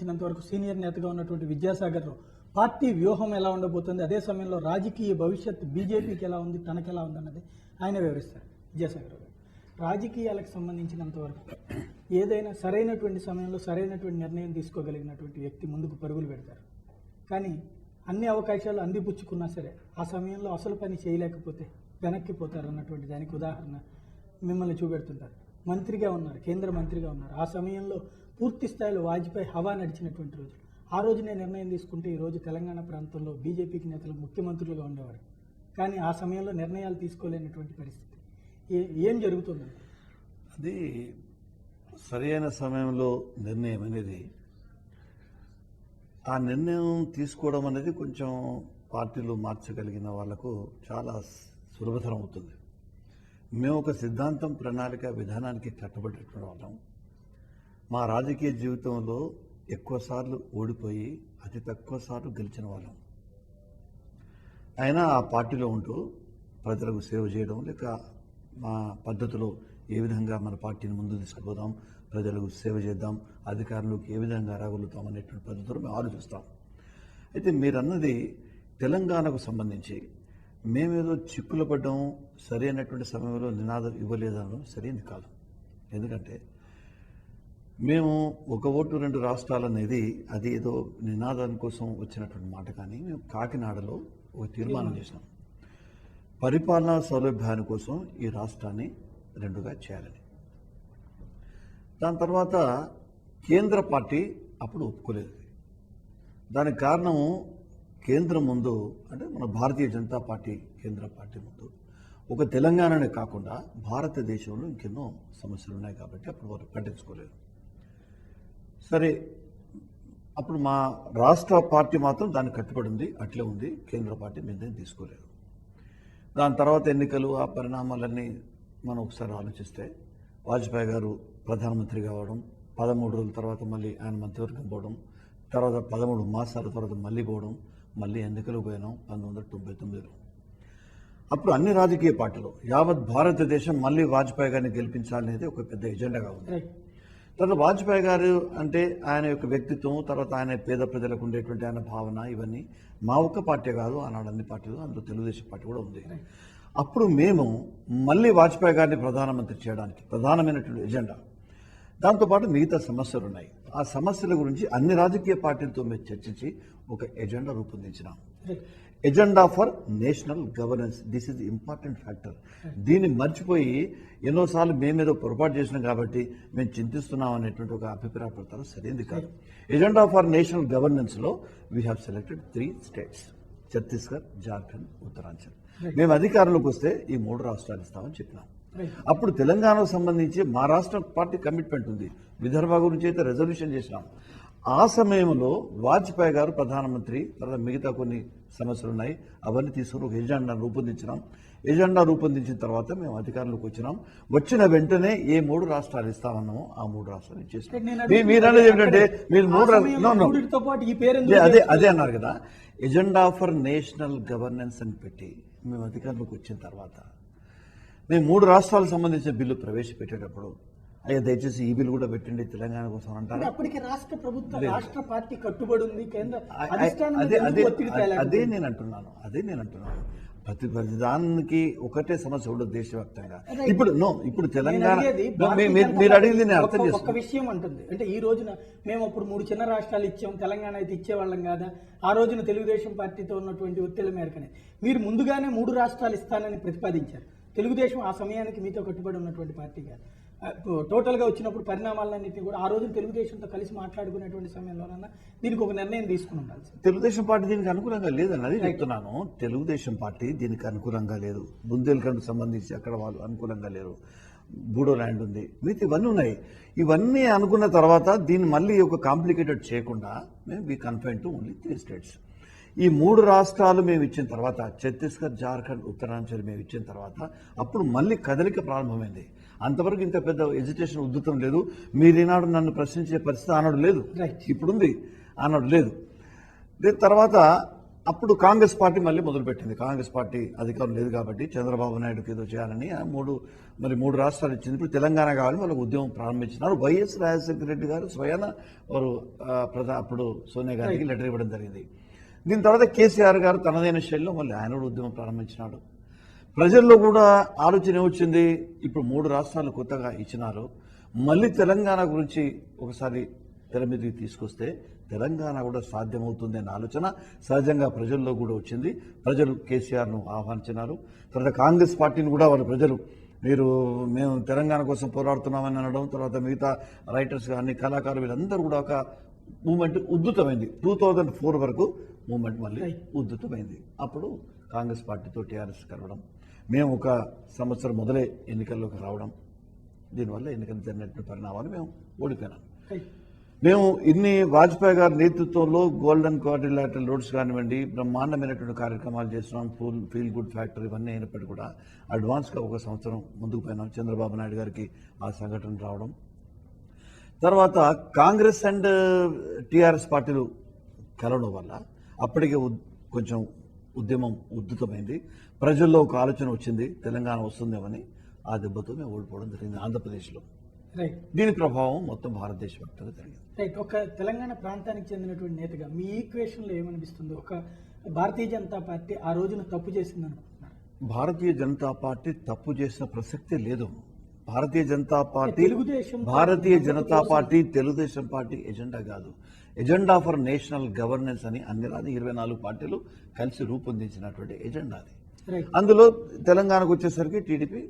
సంబంధించినంత వరకు సీనియర్ నేతగా ఉన్నటువంటి విద్యాసాగర్ రావు పార్టీ వ్యూహం ఎలా ఉండబోతుంది, అదే సమయంలో రాజకీయ భవిష్యత్తు బీజేపీకి ఎలా ఉంది, తనకు ఎలా ఉంది అన్నది ఆయన వివరిస్తారు. విద్యాసాగర్ రావు రాజకీయాలకు సంబంధించినంత వరకు ఏదైనా సరైనటువంటి సమయంలో సరైనటువంటి నిర్ణయం తీసుకోగలిగినటువంటి వ్యక్తి ముందుకు పరుగులు పెడతారు. కానీ అన్ని అవకాశాలు అందిపుచ్చుకున్నా సరే ఆ సమయంలో అసలు పని చేయలేకపోతే వెనక్కిపోతారు అన్నటువంటి దానికి ఉదాహరణ మిమ్మల్ని చూపెడుతుంటారు. మంత్రిగా ఉన్నారు, కేంద్ర మంత్రిగా ఉన్నారు. ఆ సమయంలో పూర్తి స్థాయిలో వాజ్పేయి హవా నడిచినటువంటి రోజులు. ఆ రోజునే నిర్ణయం తీసుకుంటే ఈరోజు తెలంగాణ ప్రాంతంలో బీజేపీకి నేతలు ముఖ్యమంత్రులుగా ఉండేవారు. కానీ ఆ సమయంలో నిర్ణయాలు తీసుకోలేనటువంటి పరిస్థితి. ఏం జరుగుతుందండి? అది సరైన సమయంలో నిర్ణయం అనేది, ఆ నిర్ణయం తీసుకోవడం అనేది కొంచెం పార్టీలు మార్చగలిగిన వాళ్లకు చాలా సులభతరం అవుతుంది. మేము ఒక సిద్ధాంతం, ప్రణాళిక, విధానానికి కట్టుబడినటువంటి వాళ్ళం. మా రాజకీయ జీవితంలో ఎక్కువసార్లు ఓడిపోయి అతి తక్కువ సార్లు గెలిచిన వాళ్ళం. అయినా ఆ పార్టీలో ఉంటూ ప్రజలకు సేవ చేయడం, లేక మా పద్ధతిలో ఏ విధంగా మన పార్టీని ముందు తీసుకుపోదాం, ప్రజలకు సేవ చేద్దాం, అధికారంలోకి ఏ విధంగా రాగలుగుతాం అనేటువంటి పద్ధతిలో మేము ఆలోచిస్తాం. అయితే మీరన్నది తెలంగాణకు సంబంధించి మేమేదో చిక్కులు పడ్డాం, సరి అయినటువంటి సమయంలో నినాదం ఇవ్వలేదనడం సరైనది కాదు. ఎందుకంటే మేము ఒక ఓటు రెండు రాష్ట్రాలు అనేది అది ఏదో నినాదాని కోసం వచ్చినటువంటి మాట. కానీ మేము కాకినాడలో ఒక తీర్మానం చేసినాం, పరిపాలనా సౌలభ్యాన్ని కోసం ఈ రాష్ట్రాన్ని రెండుగా చేయాలని. దాని తర్వాత కేంద్ర పార్టీ అప్పుడు ఒప్పుకోలేదు. దానికి కారణం కేంద్రం ముందు, అంటే మన భారతీయ జనతా పార్టీ కేంద్ర పార్టీ ముందు ఒక తెలంగాణనే కాకుండా భారతదేశంలో ఇంకెన్నో సమస్యలు ఉన్నాయి కాబట్టి అప్పుడు వారు పట్టించుకోలేదు. సరే, అప్పుడు మా రాష్ట్ర పార్టీ మాత్రం దానికి కట్టుబడి ఉంది, అట్లే ఉంది. కేంద్ర పార్టీ నిర్ణయం తీసుకోలేదు. దాని తర్వాత ఎన్నికలు, ఆ పరిణామాలన్నీ మనం ఒకసారి ఆలోచిస్తే వాజ్పేయి గారు ప్రధానమంత్రి కావడం, 13 రోజుల తర్వాత మళ్ళీ ఆయన మంత్రివర్గం పోవడం, తర్వాత 13 మాసాల తర్వాత మళ్ళీ పోవడం, మళ్ళీ ఎన్నికలు పోయినాం 1999లో. అప్పుడు అన్ని రాజకీయ పార్టీలు, యావత్ భారతదేశం మళ్ళీ వాజ్పేయి గారిని గెలిపించాలనేది ఒక పెద్ద ఎజెండాగా ఉంది. తర్వాత వాజ్పేయి గారు అంటే ఆయన యొక్క వ్యక్తిత్వం, తర్వాత ఆయన పేద ప్రజలకు ఉండేటువంటి ఆయన భావన, ఇవన్నీ మా ఒక్క పార్టీ కాదు, ఆనాడు అన్ని పార్టీలు, అందులో తెలుగుదేశం పార్టీ కూడా ఉంది. అప్పుడు మేము మళ్ళీ వాజ్పేయి గారిని ప్రధానమంత్రి చేయడానికి ప్రధానమైనటువంటి ఎజెండా. దాంతోపాటు మిగతా సమస్యలు ఉన్నాయి. ఆ సమస్యల గురించి అన్ని రాజకీయ పార్టీలతో మేము చర్చించి ఒక ఎజెండా రూపొందించినాం. Agenda for national governance. This is the important factor. దీన్ని మర్చిపోయి ఎన్నోసార్లు మేమేదో పొరపాటు చేసినాం కాబట్టి మేము చింతిస్తున్నాం అనేటువంటి ఒక అభిప్రాయపడతారు, సరైనది కాదు. ఎజెండా ఫర్ నేషనల్ గవర్నెన్స్లో we have selected 3 states: Chhattisgarh, Jharkhand, Uttaranchal. మేము అధికారంలోకి వస్తే ఈ 3 రాష్ట్రాలు ఇస్తామని చెప్పినాం. అప్పుడు తెలంగాణకు సంబంధించి మా రాష్ట్ర పార్టీ కమిట్మెంట్ ఉంది. విదర్భ గురించి అయితే రెజల్యూషన్ చేసినాం. ఆ సమయంలో వాజ్పేయి గారు ప్రధానమంత్రి, తర్వాత మిగతా కొన్ని సమస్యలు ఉన్నాయి, అవన్నీ తీసుకుని ఒక ఎజెండా రూపొందించినాం. ఎజెండా రూపొందించిన తర్వాత మేము అధికారంలోకి వచ్చినాం. వచ్చిన వెంటనే ఏ 3 రాష్ట్రాలు ఇస్తామన్నామో ఆ 3 రాష్ట్రాలు ఇచ్చేసినాం. మీరు అనేది ఏంటంటే మీరు 3 అదే అన్నారు కదా, ఎజెండా ఫర్ నేషనల్ గవర్నెన్స్ అని పెట్టి మేము అధికారంలోకి వచ్చిన తర్వాత మేము 3 రాష్ట్రాలకు సంబంధించిన బిల్లు ప్రవేశపెట్టేటప్పుడు అయ్యా దయచేసి ఈ బిల్లు కూడా పెట్టండి తెలంగాణ కోసం అంటారు. అప్పటికి రాష్ట్ర ప్రభుత్వం, రాష్ట్ర పార్టీ కట్టుబడి ఉంది, కేంద్ర అదే నేను అంటున్నాను. ప్రతి దానికి ఒకటే సమస్య ఉండదు దేశవ్యాప్తంగా. ఇప్పుడు తెలంగాణ మీరు అడిగింది నేను అర్థం చేస్తాను. ఒక విషయం అంటుంది అంటే, ఈ రోజున మేము అప్పుడు 3 చిన్న రాష్ట్రాలు ఇచ్చాం, తెలంగాణ అయితే ఇచ్చేవాళ్ళం కాదా? ఆ రోజున తెలుగుదేశం పార్టీతో ఉన్నటువంటి ఒత్తిళ్ల మేరకనే మీరు ముందుగానే 3 రాష్ట్రాలు ఇస్తానని ప్రతిపాదించారు. తెలుగుదేశం ఆ సమయానికి మీతో కట్టుబడి ఉన్నటువంటి పార్టీ కాదు. టోటల్గా వచ్చినప్పుడు పరిణామాలన్నింటినీ కూడా ఆ రోజు తెలుగుదేశంతో కలిసి మాట్లాడుకునేటువంటి సమయంలోనన్నా దీనికి ఒక నిర్ణయం తీసుకుని ఉండాలి. తెలుగుదేశం పార్టీ దీనికి అనుకూలంగా లేదని అది చెప్తున్నాను. తెలుగుదేశం పార్టీ దీనికి అనుకూలంగా లేదు. బుందేల్ఖండ్కు సంబంధించి అక్కడ వాళ్ళు అనుకూలంగా లేరు. బూడో ల్యాండ్ ఉంది, మిగతా ఇవన్నీ ఉన్నాయి. ఇవన్నీ అనుకున్న తర్వాత దీన్ని మళ్ళీ ఒక కాంప్లికేటెడ్ చేయకుండా మేము we confine to only 3 states. ఈ 3 రాష్ట్రాలు మేము ఇచ్చిన తర్వాత, ఛత్తీస్గఢ్, జార్ఖండ్, ఉత్తరాంచల్ మేము ఇచ్చిన తర్వాత అప్పుడు మళ్ళీ కదలిక ప్రారంభమైంది. అంతవరకు ఇంత పెద్ద ఎజిటేషన్ ఉద్ధృతం లేదు. మీరు ఈనాడు నన్ను ప్రశ్నించే పరిస్థితి ఆనాడు లేదు, ఇప్పుడుంది, ఆనాడు లేదు. దీని తర్వాత అప్పుడు కాంగ్రెస్ పార్టీ మళ్ళీ మొదలుపెట్టింది. కాంగ్రెస్ పార్టీ అధికారం లేదు కాబట్టి చంద్రబాబు నాయుడుకి ఏదో చేయాలని మూడు రాష్ట్రాలు ఇచ్చింది. ఇప్పుడు తెలంగాణ కావాలని వాళ్ళకు ఉద్యమం ప్రారంభించినారు. వైఎస్ రాజశేఖర రెడ్డి గారు స్వయాన వారు అప్పుడు సోనియా గాంధీకి లెటర్ ఇవ్వడం జరిగింది. దీని తర్వాత కేసీఆర్ గారు తనదైన శైలిలో మళ్ళీ ఆయన కూడా ఉద్యమం ప్రారంభించినాడు. ప్రజల్లో కూడా ఆలోచన ఏమొచ్చింది, ఇప్పుడు 3 రాష్ట్రాలు కొత్తగా ఇచ్చినారు, మళ్ళీ తెలంగాణ గురించి ఒకసారి తెర మీదకి తీసుకొస్తే తెలంగాణ కూడా సాధ్యమవుతుంది అనే ఆలోచన సహజంగా ప్రజల్లో కూడా వచ్చింది. ప్రజలు కేసీఆర్ను ఆహ్వానించినారు. తర్వాత కాంగ్రెస్ పార్టీని కూడా వాళ్ళు ప్రజలు మేము తెలంగాణ కోసం పోరాడుతున్నామని అనడం, తర్వాత మిగతా రైటర్స్ కానీ కళాకారులు వీళ్ళందరూ కూడా ఒక మూమెంట్ ఉద్ధృతమైంది. 2004 వరకు మూమెంట్ మళ్ళీ ఉద్ధృతమైంది. అప్పుడు కాంగ్రెస్ పార్టీతో టీఆర్ఎస్ కలవడం, మేము ఒక సంవత్సరం మొదలే ఎన్నికల్లోకి రావడం, దీనివల్ల ఎన్నికలు జరిగినటువంటి పరిణామాలు మేము ఓడిపోయినాం. మేము ఇన్ని వాజ్పేయి గారి నేతృత్వంలో గోల్డెన్ క్వాడ్రిలాటరల్ రోడ్స్ కానివ్వండి, బ్రహ్మాండమైనటువంటి కార్యక్రమాలు చేస్తున్నాం, ఫీల్ గుడ్ ఫ్యాక్టరీ ఇవన్నీ అయినప్పటికీ కూడా అడ్వాన్స్గా ఒక సంవత్సరం ముందుకు పోయినాం. చంద్రబాబు నాయుడు గారికి ఆ సంఘటన రావడం, తర్వాత కాంగ్రెస్ అండ్ టీఆర్ఎస్ పార్టీలు కలవడం వల్ల అప్పటికే కొంచెం ఉద్యమం ఉద్ధృతమైంది. ప్రజల్లో ఒక ఆలోచన వచ్చింది, తెలంగాణ వస్తుందేమని. ఆ దెబ్బతో మేము ఓడిపోవడం జరిగింది ఆంధ్రప్రదేశ్లో. దీని ప్రభావం మొత్తం భారతదేశ వ్యాప్తంగా జరిగింది. రైట్. ఒక తెలంగాణ ప్రాంతానికి చెందినటువంటి నేతగా మీ ఈక్వేషన్లో ఏమనిపిస్తుంది? ఒక భారతీయ జనతా పార్టీ ఆ రోజున తప్పు చేసింది అనుకుంటున్నారు? భారతీయ జనతా పార్టీ తప్పు చేసిన ప్రసక్తే లేదు. Bharatiya Janata party Telugu Desam party agenda కాదు. ఎజెండా ఫర్ నేషనల్ గవర్నెన్స్ అని అన్ని 24 పార్టీలు కలిసి రూపొందించినటువంటి ఎజెండా అది. అందులో తెలంగాణకు వచ్చేసరికి టీడీపీ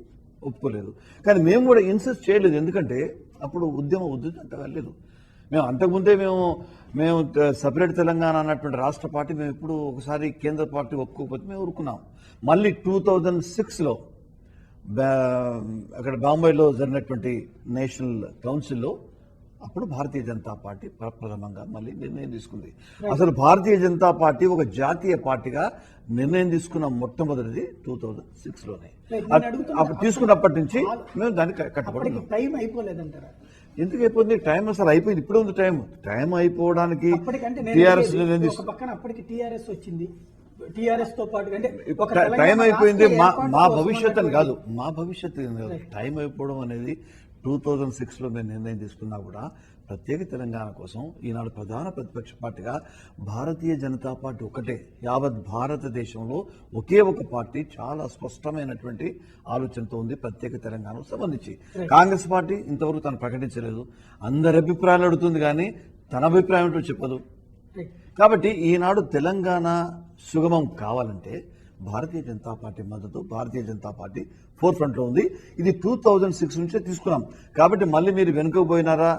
ఒప్పుకోలేదు. కానీ మేము కూడా ఇన్సిస్ట్ చేయలేదు, ఎందుకంటే అప్పుడు ఉద్యమం అంతగా లేదు. మేము అంతకుముందే మేము సపరేట్ తెలంగాణ అన్నటువంటి రాష్ట్ర పార్టీ మేము ఇప్పుడు ఒకసారి కేంద్ర పార్టీ ఒప్పుకోకపోతే మేము ఊరుకున్నాం. మళ్ళీ 2006లో అక్కడ బాంబేలో జరిగినటువంటి నేషనల్ కౌన్సిల్లో అప్పుడు భారతీయ జనతా పార్టీ ప్రథమంగా మళ్ళీ నిర్ణయం తీసుకుంది. అసలు భారతీయ జనతా పార్టీ ఒక జాతీయ పార్టీగా నిర్ణయం తీసుకున్న మొట్టమొదటిది 2006లోనే. అప్పుడు తీసుకున్నప్పటి నుంచి మేము దానికి కట్టుబడి. టైం అయిపోలేదంటారా? ఎందుకు అయిపోయింది టైం? అసలు అయిపోయింది. ఇప్పుడు ఉంది టైం అయిపోవడానికి. అప్పటికి టీఆర్ఎస్ వచ్చింది, టీఆర్ఎస్ తో పాటు అంటే టైం అయిపోయింది. మా భవిష్యత్ అని కాదు, మా భవిష్యత్ టైం అయిపోవడం అనేది 2006లో మేము నిర్ణయం తీసుకున్నా కూడా ప్రత్యేక తెలంగాణ కోసం ఈనాడు ప్రధాన ప్రతిపక్ష పార్టీగా భారతీయ జనతా పార్టీ ఒకటే. యావత్ భారతదేశంలో ఒకే ఒక పార్టీ చాలా స్పష్టమైనటువంటి ఆలోచనతో ఉంది ప్రత్యేక తెలంగాణకు సంబంధించి. కాంగ్రెస్ పార్టీ ఇంతవరకు తను ప్రకటించలేదు. అందరి అభిప్రాయాలు అడుగుతుంది కానీ తన అభిప్రాయం ఏంటో చెప్పదు. కాబట్టి ఈనాడు తెలంగాణ సుగమం కావాలంటే భారతీయ జనతా పార్టీ మద్దతు, భారతీయ జనతా పార్టీ ఫోర్ ఫ్రంట్ లో ఉంది. ఇది 2006 నుంచే తీసుకున్నాం. కాబట్టి మళ్ళీ మీరు వెనుకకు పోయినారా?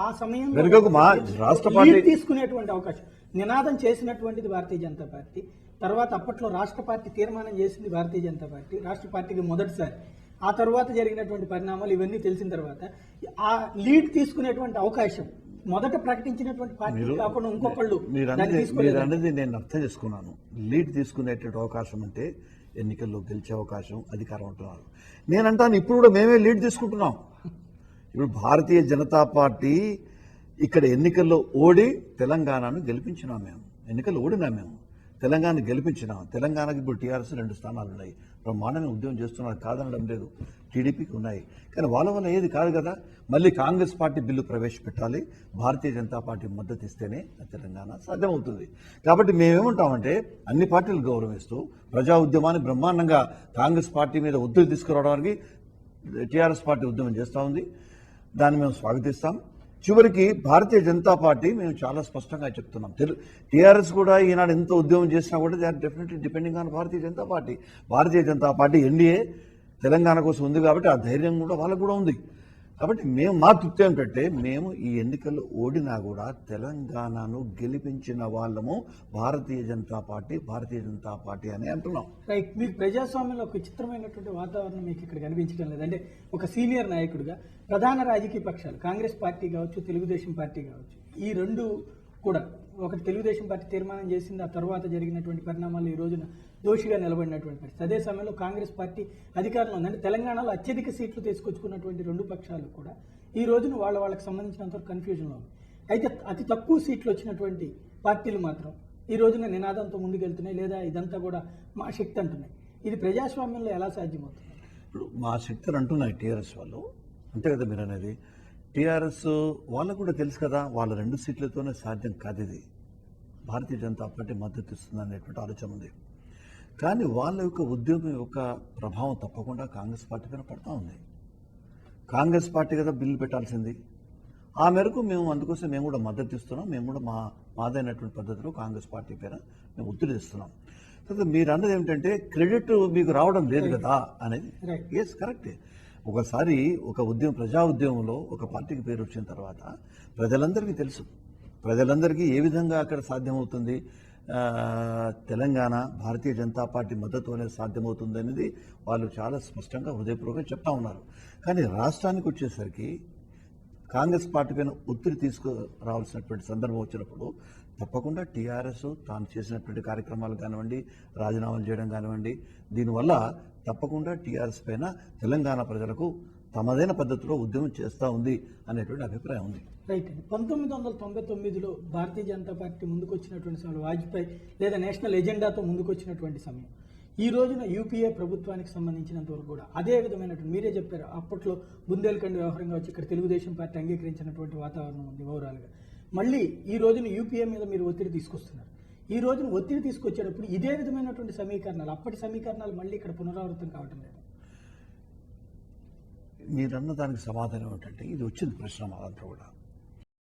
ఆ సమయంలో వెనుకకు మా రాష్ట్ర పార్టీ తీసుకునేటువంటి అవకాశం నినాదం చేసినటువంటిది భారతీయ జనతా పార్టీ. తర్వాత అప్పట్లో రాష్ట్ర పార్టీ తీర్మానం చేసింది భారతీయ జనతా పార్టీ, రాష్ట్ర పార్టీకి మొదటిసారి. ఆ తర్వాత జరిగినటువంటి పరిణామాలు ఇవన్నీ తెలిసిన తర్వాత ఆ లీడ్ తీసుకునేటువంటి అవకాశం మొదట ప్రకటించినటువంటి పార్టీ కాకుండా ఇంకొకళ్ళు అనేది నేను అర్థం చేసుకున్నాను. లీడ్ తీసుకునేటువంటి అవకాశం అంటే ఎన్నికల్లో గెలిచే అవకాశం, అధికారం అంటున్నారు. నేనంటాను ఇప్పుడు కూడా మేమే లీడ్ తీసుకుంటున్నాం. ఇప్పుడు భారతీయ జనతా పార్టీ ఇక్కడ ఎన్నికల్లో ఓడి తెలంగాణను గెలిపించినాం. మేము ఎన్నికల్లో ఓడినాం, మేము తెలంగాణ గెలిపించినాం. తెలంగాణకి ఇప్పుడు టీఆర్ఎస్ 2 స్థానాలు ఉన్నాయి. బ్రహ్మాండమైన ఉద్యమం చేస్తున్నారు, కాదనడం లేదు. టీడీపీకి ఉన్నాయి, కానీ వాళ్ళ వల్ల ఏది కాదు కదా. మళ్ళీ కాంగ్రెస్ పార్టీ బిల్లు ప్రవేశపెట్టాలి, భారతీయ జనతా పార్టీ మద్దతు ఇస్తేనే తెలంగాణ సాధ్యమవుతుంది. కాబట్టి మేమేమంటామంటే అన్ని పార్టీలు గౌరవిస్తూ ప్రజా ఉద్యమాన్ని బ్రహ్మాండంగా కాంగ్రెస్ పార్టీ మీద ఒత్తిడి తీసుకురావడానికి టీఆర్ఎస్ పార్టీ ఉద్యమం చేస్తూ ఉంది. దాన్ని మేము స్వాగతిస్తాం. చివరికి భారతీయ జనతా పార్టీ మేము చాలా స్పష్టంగా చెప్తున్నాం. టీఆర్ఎస్ కూడా ఈనాడు ఎంత ఉద్యమం చేసినా కూడా they are definitely depending on Bharatiya Janata Party. Bharatiya Janata Party NDA Telangana కోసం ఉంది కాబట్టి ఆ ధైర్యం కూడా వాళ్ళకు కూడా ఉంది. కాబట్టి మా తృప్తి ఏమిటంటే మేము ఈ ఎన్నికల్లో ఓడినా కూడా తెలంగాణను గెలిపించిన వాళ్ళము భారతీయ జనతా పార్టీ అని అంటున్నాం. రైట్. మీకు ప్రజాస్వామ్యంలో ఒక విచిత్రమైనటువంటి వాతావరణం మీకు ఇక్కడ కనిపించడం లేదంటే ఒక సీనియర్ నాయకుడిగా ప్రధాన రాజకీయ పక్షాలు కాంగ్రెస్ పార్టీ కావచ్చు, తెలుగుదేశం పార్టీ కావచ్చు, ఈ రెండు కూడా ఒకటి తెలుగుదేశం పార్టీ తీర్మానం చేసింది, ఆ తర్వాత జరిగినటువంటి పరిణామాలు ఈ రోజున దోషిగా నిలబడినటువంటి పరిస్థితి. అదే సమయంలో కాంగ్రెస్ పార్టీ అధికారంలో ఉందంటే తెలంగాణలో అత్యధిక సీట్లు తీసుకొచ్చుకున్నటువంటి రెండు పక్షాలు కూడా ఈ రోజున వాళ్ళకి సంబంధించినంత కన్ఫ్యూజన్లో ఉంది. అయితే అతి తక్కువ సీట్లు వచ్చినటువంటి పార్టీలు మాత్రం ఈ రోజున నినాదంతో ముందుకెళ్తున్నాయి, లేదా ఇదంతా కూడా మా శక్తి అంటున్నాయి. ఇది ప్రజాస్వామ్యంలో ఎలా సాధ్యమవుతుంది? ఇప్పుడు మా శక్తులు అంటున్నాయి టీఆర్ఎస్ వాళ్ళు, అంతే కదా మీరు అనేది. టీఆర్ఎస్ వాళ్ళకు కూడా తెలుసు కదా, వాళ్ళ 2 సీట్లతోనే సాధ్యం కాదు ఇది. భారతీయ జనతా పార్టీ మద్దతు ఇస్తుంది అనేటువంటి ఆలోచన ఉంది. కానీ వాళ్ళ యొక్క ఉద్యమం యొక్క ప్రభావం తప్పకుండా కాంగ్రెస్ పార్టీ పైన పడుతూ ఉంది. కాంగ్రెస్ పార్టీ కదా బిల్లు పెట్టాల్సింది. ఆ మేరకు మేము అందుకోసం మేము కూడా మద్దతు ఇస్తున్నాం. మేము కూడా మాదైనటువంటి పద్ధతిలో కాంగ్రెస్ పార్టీ పైన మేము ఒత్తిడి ఇస్తున్నాం. తర్వాత మీరు అన్నది ఏమిటంటే క్రెడిట్ మీకు రావడం లేదు కదా అనేది. ఎస్, కరెక్టే. ఒకసారి ఒక ప్రజా ఉద్యమంలో ఒక పార్టీకి పేరు వచ్చిన తర్వాత ప్రజలందరికీ తెలుసు, ప్రజలందరికీ ఏ విధంగా అక్కడ సాధ్యమవుతుంది, తెలంగాణ భారతీయ జనతా పార్టీ మద్దతు అనేది సాధ్యమవుతుంది అనేది వాళ్ళు చాలా స్పష్టంగా హృదయపూర్వకంగా చెప్తా ఉన్నారు. కానీ రాష్ట్రానికి వచ్చేసరికి కాంగ్రెస్ పార్టీ పైన ఒత్తిడి తీసుకురావాల్సినటువంటి సందర్భం వచ్చినప్పుడు తప్పకుండా టీఆర్ఎస్ తాను చేసినటువంటి కార్యక్రమాలు కానివ్వండి, రాజీనామాలు చేయడం కానివ్వండి, దీనివల్ల తప్పకుండా టీఆర్ఎస్ పైన తెలంగాణ ప్రజలకు తమదైన పద్ధతిలో ఉద్యమం చేస్తూ ఉంది అనేటువంటి అభిప్రాయం ఉంది. రైట్ అండి. 1999లో భారతీయ జనతా పార్టీ ముందుకు వచ్చినటువంటి సమయంలో వాజ్పేయి లేదా నేషనల్ ఎజెండాతో ముందుకు వచ్చినటువంటి సమయం, ఈ రోజున యూపీఏ ప్రభుత్వానికి సంబంధించినంత వరకు కూడా అదే విధమైనటువంటి, మీరే చెప్పారు అప్పట్లో బుందేల్ఖండ్ వ్యవహారంగా వచ్చి ఇక్కడ తెలుగుదేశం పార్టీ అంగీకరించినటువంటి వాతావరణం ఉంది ఓవరాల్గా. మళ్ళీ ఈ రోజున యూపీఏ మీద మీరు ఒత్తిడి తీసుకొస్తున్నారు. ఈ రోజున ఒత్తిడి తీసుకొచ్చేటప్పుడు ఇదే విధమైనటువంటి సమీకరణాలు, అప్పటి సమీకరణాలు మళ్ళీ ఇక్కడ పునరావృతం కావటం లేదు. మీరన్న దానికి సమాధానం ఏంటంటే ఇది వచ్చింది ప్రశ్న మా దాంట్లో కూడా.